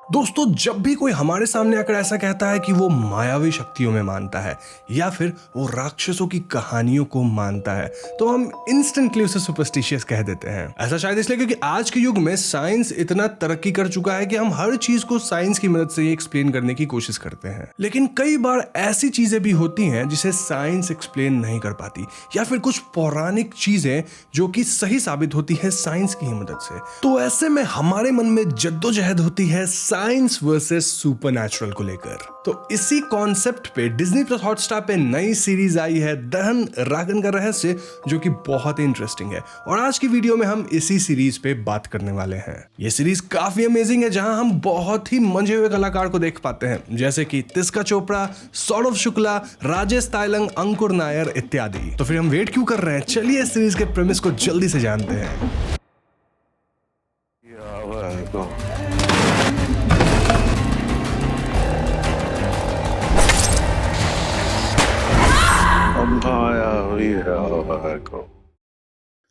दोस्तों, जब भी कोई हमारे सामने आकर ऐसा कहता है कि वो मायावी शक्तियों में मानता है या फिर वो राक्षसों की कहानियों को मानता है, तो हम इंस्टेंटली उसे सुपरस्टिशियस कह देते हैं। ऐसा शायद इसलिए क्योंकि आज के युग में साइंस इतना तरक्की कर चुका है कि हम हर चीज को साइंस की मदद से ही एक्सप्लेन करने की कोशिश करते हैं। लेकिन कई बार ऐसी चीजें भी होती हैं जिसे साइंस एक्सप्लेन नहीं कर पाती, या फिर कुछ पौराणिक चीजें जो कि सही साबित होती है साइंस की ही मदद से। तो ऐसे में हमारे मन में जद्दोजहद होती है साइंस वर्सेस सुपरनैचुरल को लेकर। तो इसी कॉन्सेप्ट पे डिज्नी प्लस हॉटस्टार पे नई सीरीज आई है दहन रागन का रहस्य, जो कि बहुत ही इंटरेस्टिंग है। और आज की वीडियो में हम इसी सीरीज पे बात करने वाले हैं। ये सीरीज काफी अमेजिंग है, जहां हम बहुत ही मंजे हुए कलाकार को देख पाते हैं, जैसे कि तिस्का चोपड़ा, सौरभ शुक्ला, राजेश तायलंग, अंकुर नायर इत्यादि। तो फिर हम वेट क्यों कर रहे हैं, चलिए इस सीरीज के प्रेमिस को जल्दी से जानते हैं।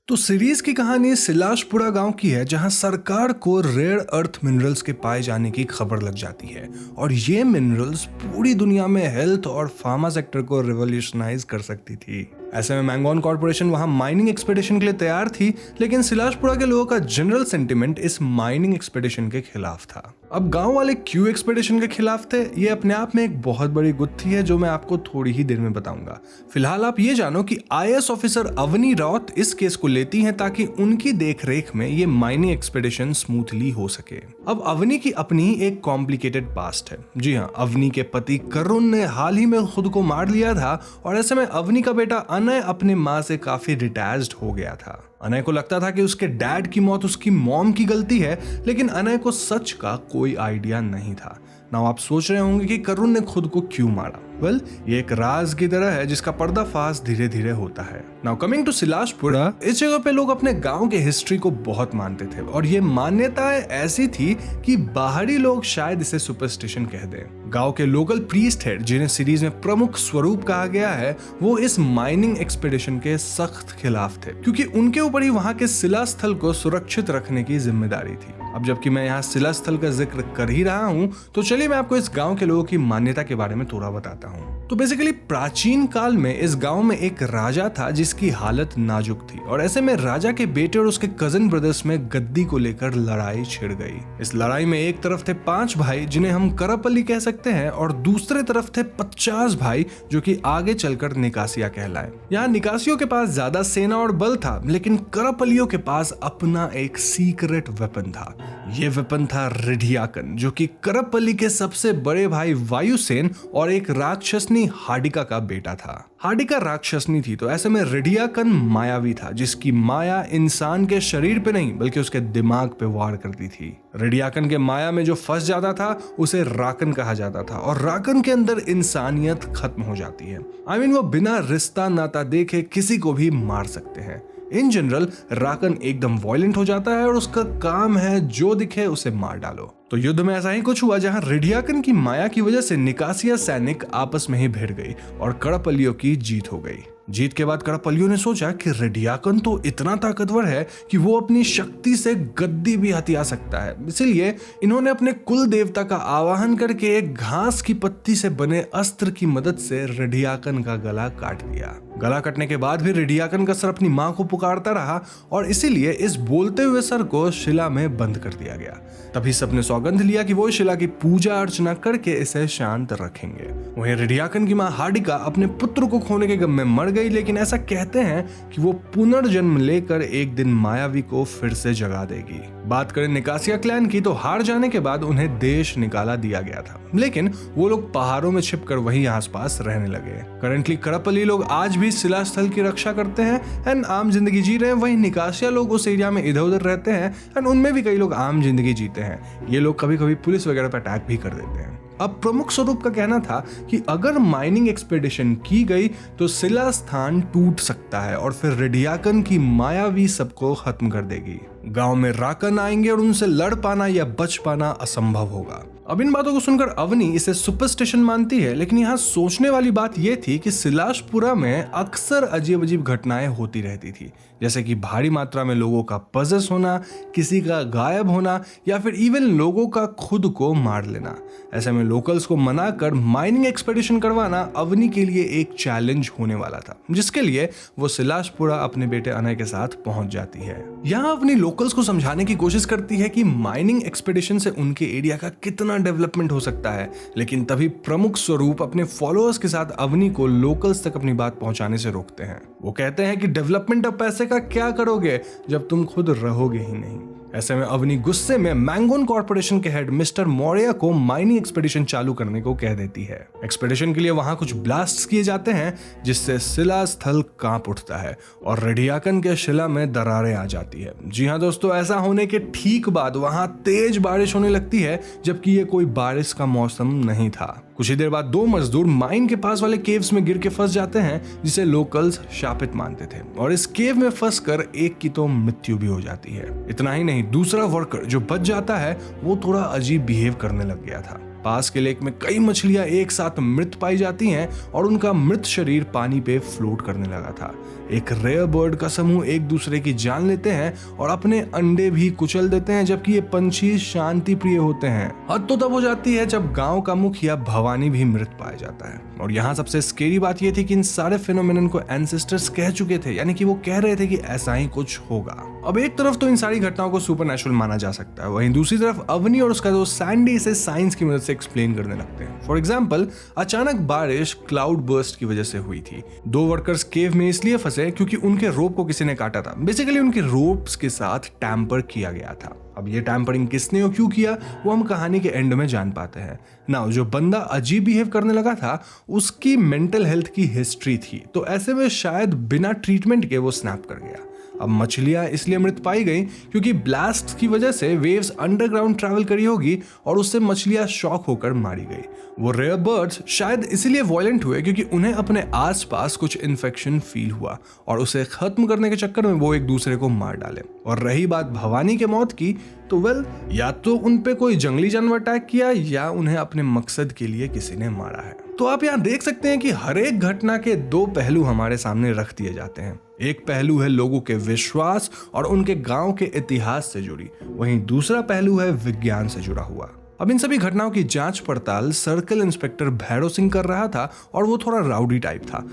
तो सीरीज की कहानी सिलाशपुरा गांव की है, जहां सरकार को रेयर अर्थ मिनरल्स के पाए जाने की खबर लग जाती है, और ये मिनरल्स पूरी दुनिया में हेल्थ और फार्मा सेक्टर को रिवॉल्यूशनाइज कर सकती थी। ऐसे में मैंगोन कॉर्पोरेशन वहां माइनिंग एक्सपेडिशन के लिए तैयार थी, लेकिन सिलाशपुरा के लोगों का जनरल सेंटिमेंट इस माइनिंग एक्सपेडिशन के खिलाफ था। अब गांव वाले क्यों एक्सपेडिशन के खिलाफ थे, ये अपने आप में एक बहुत बड़ी गुत्थी है, जो मैं आपको थोड़ी ही देर में बताऊंगा। फिलहाल आप ये जानो कि आईएएस ऑफिसर अवनी राउत इस केस को लेती हैं ताकि उनकी देखरेख में ये माइनिंग एक्सपेडिशन स्मूथली हो सके। अब अवनी की अपनी एक कॉम्प्लिकेटेड पास्ट है। जी हाँ, अवनी के पति करुण ने हाल ही में खुद को मार लिया था, और ऐसे में अवनी का बेटा अनय अपनी माँ से काफी डिटैच्ड हो गया था। अनय को लगता था कि उसके डैड की मौत उसकी मॉम की गलती है, लेकिन अनय को सच का कोई आइडिया नहीं था। नाउ आप सोच रहे होंगे कि करुण ने खुद को क्यों मारा। वेल, ये एक राज की तरह है जिसका पर्दाफाश धीरे धीरे होता है। नाउ कमिंग टू सिलाशपुरा, इस जगह पे लोग अपने गांव के हिस्ट्री को बहुत मानते थे, और ये मान्यताएं ऐसी थी कि बाहरी लोग शायद इसे सुपरस्टिशन कह दें। गांव के लोकल प्रीस्ट हेड, जिन्हें सीरीज में प्रमुख स्वरूप कहा गया है, वो इस माइनिंग एक्सपेडिशन के सख्त खिलाफ थे, क्योंकि उनके ऊपर ही वहां के शिला स्थल को सुरक्षित रखने की जिम्मेदारी थी। अब जबकि मैं यहाँ शिला स्थल का जिक्र कर ही रहा हूँ, तो चलिए मैं आपको इस गांव के लोगों की मान्यता के बारे में थोड़ा बताता हूँ। तो बेसिकली प्राचीन काल में इस गांव में एक राजा था जिसकी हालत नाजुक थी, और ऐसे में राजा के बेटे और उसके कजिन ब्रदर्स में गद्दी को लेकर लड़ाई छिड़ गई। इस लड़ाई में एक तरफ थे 5 भाई जिन्हें हम करपल्ली कह सकते हैं, और दूसरे तरफ थे 50 भाई जो कि आगे चलकर निकासिया कहलाए। यहाँ निकासियों के पास ज्यादा सेना और बल था, लेकिन करपल्लियों के पास अपना एक सीक्रेट वेपन था। ये वेपन था रिढियाकन, जो कि करपल्ली के सबसे बड़े भाई वायुसेन और एक राक्षसनी हाडिका का बेटा था। हाडिका राक्षसनी थी, तो ऐसे में रिढियाकन मायावी था, जिसकी माया इंसान के शरीर पे नहीं बल्कि उसके दिमाग पे वार करती थी। रिढियाकन के माया में जो फंस जाता था उसे राकन कहा जाता था, और राकन के अंदर इंसानियत खत्म हो जाती है। वो बिना रिश्ता नाता देखे किसी को भी मार सकते हैं। इन जनरल राकन एकदम वायलेंट हो जाता है, और उसका काम है जो दिखे उसे मार डालो। तो युद्ध में ऐसा ही कुछ हुआ, जहां रिढियाकन की माया की वजह से निकासिया सैनिक आपस में ही भिड़ गई और करपल्लियों की जीत हो गई। जीत के बाद करपल्लियों ने सोचा कि रिढियाकन तो इतना ताकतवर है कि वो अपनी शक्ति से गद्दी भी हथिया सकता है, इसलिए इन्होंने अपने कुल देवता का आवाहन करके एक घास की पत्ती से बने अस्त्र की मदद से रिढियाकन का गला काट दिया। गला कटने के बाद भी रिढियाकन का सर अपनी मां को पुकारता रहा, और इसीलिए इस बोलते हुए सर को शिला में बंद कर दिया गया। तभी सबने सौगंध लिया कि वो शिला की पूजा अर्चना करके इसे शांत रखेंगे। वहीं रिढियाकन की मां हाडिका अपने पुत्र को खोने के गम में मर गई, लेकिन ऐसा कहते हैं कि वो पुनर्जन्म लेकर एक दिन मायावी को फिर से जगा देगी। बात करें निकासिया क्लैन की, तो हार जाने के बाद उन्हें देश निकाला दिया गया था, लेकिन वो लोग पहाड़ों में छिपकर वहीं आसपास रहने लगे। करंटली करपल्ली लोग आज भी शिला स्थल की रक्षा करते हैं एंड आम जिंदगी जी रहे हैं। वहीं निकासिया लोग उस एरिया में इधर उधर रहते हैं एंड उनमें भी कई लोग आम जिंदगी जीते हैं। ये लोग कभी कभी पुलिस वगैरह पर अटैक भी कर देते हैं। अब प्रमुख स्वरूप का कहना था कि अगर माइनिंग एक्सपेडिशन की गई तो सिला स्थान टूट सकता है और फिर रेडियाकन की मायावी सबको खत्म कर देगी। गांव में राकन आएंगे और उनसे लड़ पाना या बच पाना असंभव होगा। अब इन बातों को सुनकर अवनी इसे सुपरस्टिशन मानती है, लेकिन यहाँ सोचने वाली बात यह थी कि सिलाशपुरा में अक्सर अजीब अजीब घटनाएं होती रहती थी, जैसे कि भारी मात्रा में लोगों का पजेस होना, किसी का गायब होना या फिर इवन लोगों का खुद को मार लेना। ऐसे में लोकल्स को मना कर माइनिंग एक्सपेडिशन करवाना अवनी के लिए एक चैलेंज होने वाला था, जिसके लिए वो सिलाशपुरा अपने बेटे अनय के साथ पहुंच जाती है। यहाँ अवनी लोकल्स को समझाने की कोशिश करती है कि माइनिंग एक्सपेडिशन से उनके एरिया का कितना डेवलपमेंट हो सकता है, लेकिन तभी प्रमुख स्वरूप अपने फॉलोअर्स के साथ अवनी को लोकल्स तक अपनी बात पहुंचाने से रोकते हैं। वो कहते हैं कि डेवलपमेंट और पैसे का क्या करोगे जब तुम खुद रहोगे ही नहीं। ऐसे में अवनी गुस्से में मैंगोन कॉर्पोरेशन के हेड मिस्टर मौर्य को माइनिंग एक्सपेडिशन चालू करने को कह देती है। एक्सपेडिशन के लिए वहां कुछ ब्लास्ट किए जाते हैं, जिससे शिला स्थल कांप उठता है और रेडियाकन के शिला में दरारें आ जाती है। जी हाँ दोस्तों, ऐसा होने के ठीक बाद वहां तेज बारिश होने लगती है, जबकि ये कोई बारिश का मौसम नहीं था। कुछ ही देर बाद 2 मजदूर माइन के पास वाले केव्स में गिर के फंस जाते हैं, जिसे लोकल्स शापित मानते थे, और इस केव में फंसकर एक की तो मृत्यु भी हो जाती है। इतना ही नहीं, दूसरा वर्कर जो बच जाता है वो थोड़ा अजीब बिहेव करने लग गया था। पास के लेक में कई मछलियां एक साथ मृत पाई जाती हैं और उनका मृत शरीर पानी पे फ्लोट करने लगा था। एक रेयर बर्ड का समूह एक दूसरे की जान लेते हैं और अपने अंडे भी कुचल देते हैं, जबकि ये पंछी शांति प्रिय होते हैं। हद तो तब हो जाती है जब गांव का मुखिया भवानी भी मृत पाया जाता है। और यहाँ सबसे स्केरी बात यह थी कि इन सारे फिनोमेनन को एंसेस्टर्स कह चुके थे, यानी कि वो कह रहे थे कि ऐसा ही कुछ होगा। अब एक तरफ तो इन सारी घटनाओं को सुपरनैचुरल माना जा सकता है, वहीं दूसरी तरफ अवनी और उसका दोस्त सैंडी इसे साइंस की मदद से एक्सप्लेन करने लगते हैं। फॉर एग्जाम्पल, अचानक बारिश क्लाउड बर्स्ट की वजह से हुई थी। 2 वर्कर्स केव में इसलिए फंसे क्योंकि उनके रोप को किसी ने काटा था। बेसिकली उनके रोप्स के साथ टैम्पर किया गया था। अब ये टैम्परिंग किसने और क्यों किया वो हम कहानी के एंड में जान पाते हैं। नाउ जो बंदा अजीब बिहेव करने लगा था उसकी मेंटल हेल्थ की हिस्ट्री थी, तो ऐसे में शायद बिना ट्रीटमेंट के वो स्नैप कर गया। अब मछलियां इसलिए मृत पाई गई क्योंकि ब्लास्ट की वजह से वेव्स अंडरग्राउंड ट्रैवल करी होगी और उससे मछलियां शॉक होकर मारी गई। वो रेयर बर्ड्स शायद इसीलिए वायलेंट हुए क्योंकि उन्हें अपने आसपास कुछ इन्फेक्शन फील हुआ और उसे खत्म करने के चक्कर में वो एक दूसरे को मार डाले। और रही बात भवानी के मौत की, तो या तो उन पे कोई जंगली जानवर अटैक किया या उन्हें अपने मकसद के लिए किसी ने मारा है। तो आप यहाँ देख सकते हैं कि हर एक घटना के 2 पहलू हमारे सामने रख दिए जाते हैं। एक पहलू है लोगों के विश्वास और उनके गांव के इतिहास से जुड़ी, वहीं दूसरा पहलू है विज्ञान से जुड़ा हुआ। अब इन सभी घटनाओं की जांच पड़ताल सर्कल इंस्पेक्टर भैरव सिंह कर रहा था और वो थोड़ा राउडी टाइप था।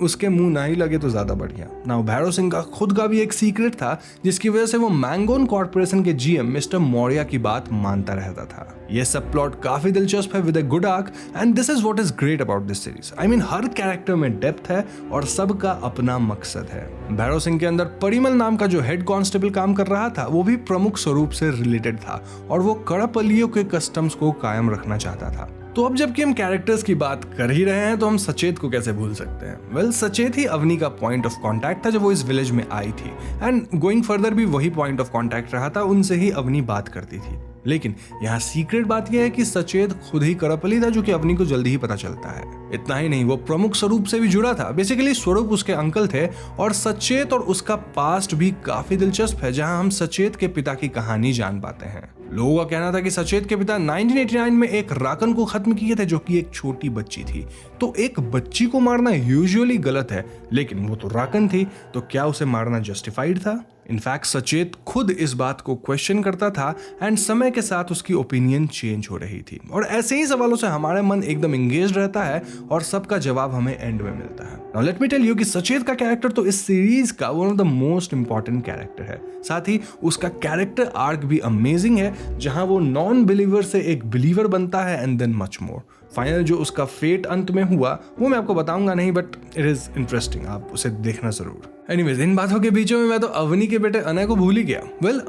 उसके मुंह ना ही लगे तो ज्यादा बढ़िया। नाउ भैरव सिंह का खुद का भी एक सीक्रेट था जिसकी वजह से वो मैंगोन कॉर्पोरेशन के जीएम मिस्टर मौर्य की बात मानता रहता था। ये सब प्लॉट काफी दिलचस्प है with a good arc and this is what is great about this series. Her character में डेप्थ है और सबका अपना मकसद है। भैरव सिंह के अंदर परिमल नाम का जो हेड कांस्टेबल काम कर रहा था वो भी प्रमुख स्वरूप से रिलेटेड था और वो कड़पल्लियों के कस्टम्स को कायम रखना चाहता था। तो अब जबकि हम कैरेक्टर्स की बात कर ही रहे हैं तो हम सचेत को कैसे भूल सकते हैं। सचेत ही अवनी का पॉइंट ऑफ कांटेक्ट था जब वो इस विलेज में आई थी एंड गोइंग फर्दर भी वही पॉइंट ऑफ कांटेक्ट रहा था, उनसे ही अवनी बात करती थी। लेकिन यहाँ सीक्रेट बात यह है कि सचेत खुद ही करपली था, जो कि अवनी को जल्दी ही पता चलता है। इतना ही नहीं, वो प्रमुख स्वरूप से भी जुड़ा था। बेसिकली स्वरूप उसके अंकल थे और सचेत और उसका पास्ट भी काफी दिलचस्प है, जहां हम सचेत के पिता की कहानी जान पाते हैं। लोगों का कहना था कि सचेत के पिता 1989 में एक राकन को खत्म किए थे जो कि एक छोटी बच्ची थी। तो एक बच्ची को मारना यूजुअली गलत है, लेकिन वो तो राकन थी, तो क्या उसे मारना जस्टिफाइड था? इनफैक्ट सचेत खुद इस बात को क्वेश्चन करता था एंड समय के साथ उसकी ओपिनियन चेंज हो रही थी। और ऐसे ही सवालों से हमारा मन एकदम एंगेज रहता है और सबका जवाब हमें एंड में मिलता है। Now let me tell you कि सचेत का कैरेक्टर तो इस सीरीज का one of the most important character है। साथ ही उसका कैरेक्टर आर्क भी अमेजिंग है, जहां वो नॉन बिलीवर से एक बिलीवर बनता है and then much more. Final जो उसका फेट अंत में हुआ वो मैं आपको बताऊंगा नहीं, बट इट इज इंटरेस्टिंग, आप उसे देखना जरूर। एनीवेज, इन बातों के बीच में मैं तो अवनी के बेटे अनय को भूल ही गया।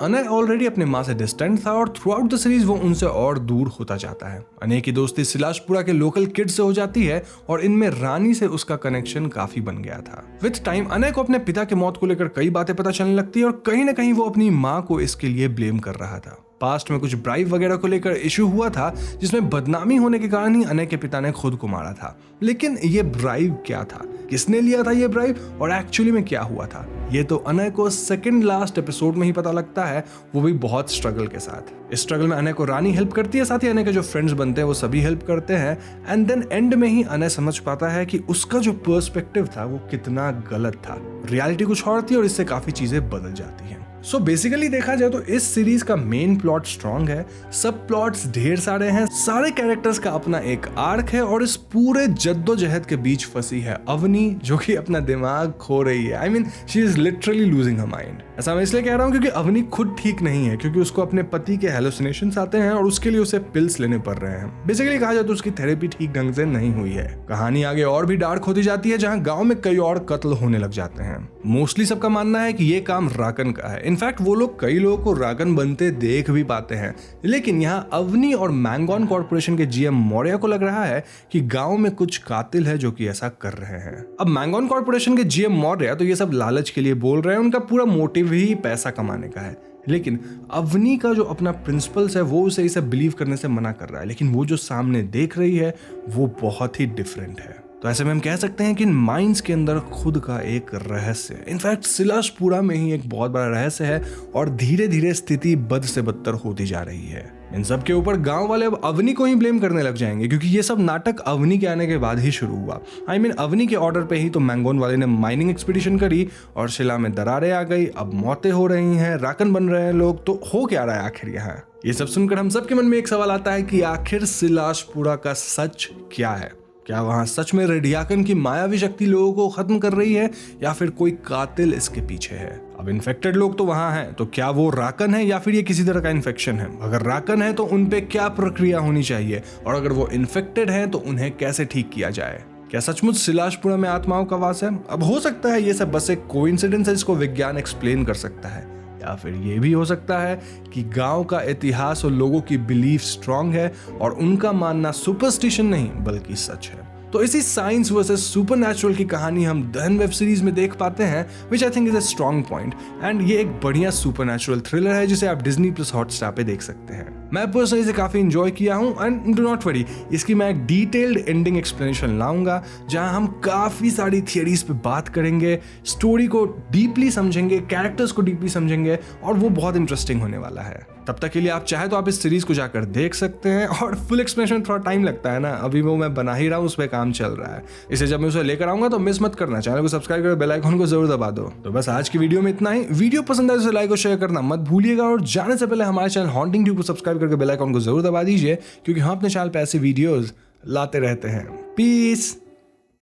अनय ऑलरेडी अपने माँ से डिस्टेंट था और थ्रू आउट द सीरीज वो उनसे और दूर होता जाता है। अनय की दोस्ती सिलाशपुरा के लोकल किड से हो जाती है और इनमें रानी से उसका कनेक्शन काफी बन गया था। विद टाइम अनय को अपने पिता के मौत को लेकर कई बातें पता चलने लगती है और कहीं ना कहीं वो अपनी माँ को इसके लिए ब्लेम कर रहा था। पास्ट में कुछ ब्राइब वगैरह को लेकर इशू हुआ था जिसमें बदनामी होने के कारण ही अनय के पिता ने खुद को मारा था। लेकिन ये ब्राइब क्या था, किसने लिया था ये ब्राइब और एक्चुअली में क्या हुआ था, ये तो अनय को सेकंड लास्ट एपिसोड में ही पता लगता है, वो भी बहुत स्ट्रगल के साथ। इस स्ट्रगल में अनय को रानी हेल्प करती है, साथ ही अनय के जो फ्रेंड्स बनते हैं वो सभी हेल्प करते हैं एंड देन एंड में ही अनय समझ पाता है कि उसका जो पर्सपेक्टिव था वो कितना गलत था। रियलिटी कुछ और थी और इससे काफी चीजें बदल जाती हैं। सो बेसिकली देखा जाए तो इस सीरीज का मेन प्लॉट स्ट्रॉन्ग है, सब प्लॉट्स ढेर सारे हैं, सारे कैरेक्टर्स का अपना एक आर्क है और इस पूरे जद्दोजहद के बीच फंसी है अवनी जो कि अपना दिमाग खो रही है। I mean she is literally losing her mind. ऐसा मैं इसलिए कह रहा हूँ क्योंकि अवनी खुद ठीक नहीं है, क्योंकि उसको अपने पति के हेलुसिनेशंस आते हैं और उसके लिए उसे पिल्स लेने पड़ रहे हैं। बेसिकली कहा जाए तो उसकी थेरेपी ठीक ढंग से नहीं हुई है। कहानी आगे और भी डार्क होती जाती है जहाँ गाँव में कई और कत्ल होने लग जाते हैं। मोस्टली सबका मानना है कि ये काम राकन का है। इनफैक्ट वो लोग कई लोगों को राकन बनते देख भी पाते हैं, लेकिन यहाँ अवनी और मैंगोन कॉर्पोरेशन के जीएम मौर्य को लग रहा है कि गांव में कुछ कातिल है जो कि ऐसा कर रहे हैं। अब मैंगोन कॉर्पोरेशन के जीएम मौर्य तो ये सब लालच के लिए बोल रहे हैं, उनका पूरा मोटिव ही पैसा कमाने का है। लेकिन अवनी का जो अपना प्रिंसिपल्स है वो उसे इसे बिलीव करने से मना कर रहा है, लेकिन वो जो सामने देख रही है वो बहुत ही डिफरेंट है। तो ऐसे में हम कह सकते हैं कि इन माइंड्स के अंदर खुद का एक रहस्य है। इनफैक्ट सिलाशपुरा में ही एक बहुत बड़ा रहस्य है और धीरे धीरे स्थिति बद से बदतर होती जा रही है। इन सब के ऊपर गांव वाले अब अवनी को ही ब्लेम करने लग जाएंगे, क्योंकि ये सब नाटक अवनी के आने के बाद ही शुरू हुआ। आई मीन अवनी के ऑर्डर पे ही तो मैंगोन वाले ने माइनिंग एक्सपीडिशन करी और शिला में दरारें आ गई, अब मौतें हो रही हैं, राकन बन रहे हैं लोग। तो हो क्या रहा है आखिर यहाँ? ये सब सुनकर हम सबके मन में एक सवाल आता है कि आखिर सिलाशपुरा का सच क्या है? क्या वहां सच में रेडियाकन की मायावी शक्ति लोगों को खत्म कर रही है या फिर कोई कातिल इसके पीछे है? अब इन्फेक्टेड लोग तो वहां हैं, तो क्या वो राकन है या फिर ये किसी तरह का इन्फेक्शन है? अगर राकन है तो उन पे क्या प्रक्रिया होनी चाहिए, और अगर वो इन्फेक्टेड है तो उन्हें कैसे ठीक किया जाए? क्या सचमुच सिलाशपुरा में आत्माओं का वास है? अब हो सकता है ये सब बस एक कोइंसिडेंस है जिसको विज्ञान एक्सप्लेन कर सकता है, या फिर ये भी हो सकता है कि गांव का इतिहास और लोगों की बिलीफ स्ट्रांग है और उनका मानना सुपरस्टिशन नहीं बल्कि सच है। तो इसी साइंस वर्सेस सुपरनैचुरल की कहानी हम दहन वेब सीरीज में देख पाते हैं, which I think is a strong point. And ये एक बढ़िया सुपरनैचुरल थ्रिलर है जिसे आप डिज्नी प्लस हॉटस्टार पे देख सकते हैं। मैं पर्सनली इसे काफी एंजॉय किया हूँ एंड डू नॉट वरी, इसकी मैं एक डिटेल्ड एंडिंग एक्सप्लेनेशन लाऊंगा जहां हम काफी सारी थियरीज पे बात करेंगे, स्टोरी को डीपली समझेंगे, कैरेक्टर्स को डीपली समझेंगे और वो बहुत इंटरेस्टिंग होने वाला है। तब तक के लिए आप चाहे तो आप इस सीरीज को जाकर देख सकते हैं, और फुल एक्सप्लेनेशन में थोड़ा टाइम लगता है ना, अभी वो मैं बना ही रहा हूँ, उस पर काम चल रहा है। इसे जब मैं उसे लेकर आऊंगा तो मिस मत करना, चैनल को सब्सक्राइब कर बेल आइकन को जरूर दबा दो। तो बस आज की वीडियो में इतना ही। वीडियो पसंद आए तो लाइक और शेयर करना मत भूलिएगा, और जाने से पहले हमारे चैनल हॉन्टिंग ट्यूब को सब्सक्राइब करके बेल आइकन को जरूर दबा दीजिए, क्योंकि हम अपने चैनल पे ऐसे वीडियोस लाते रहते हैं। पीस।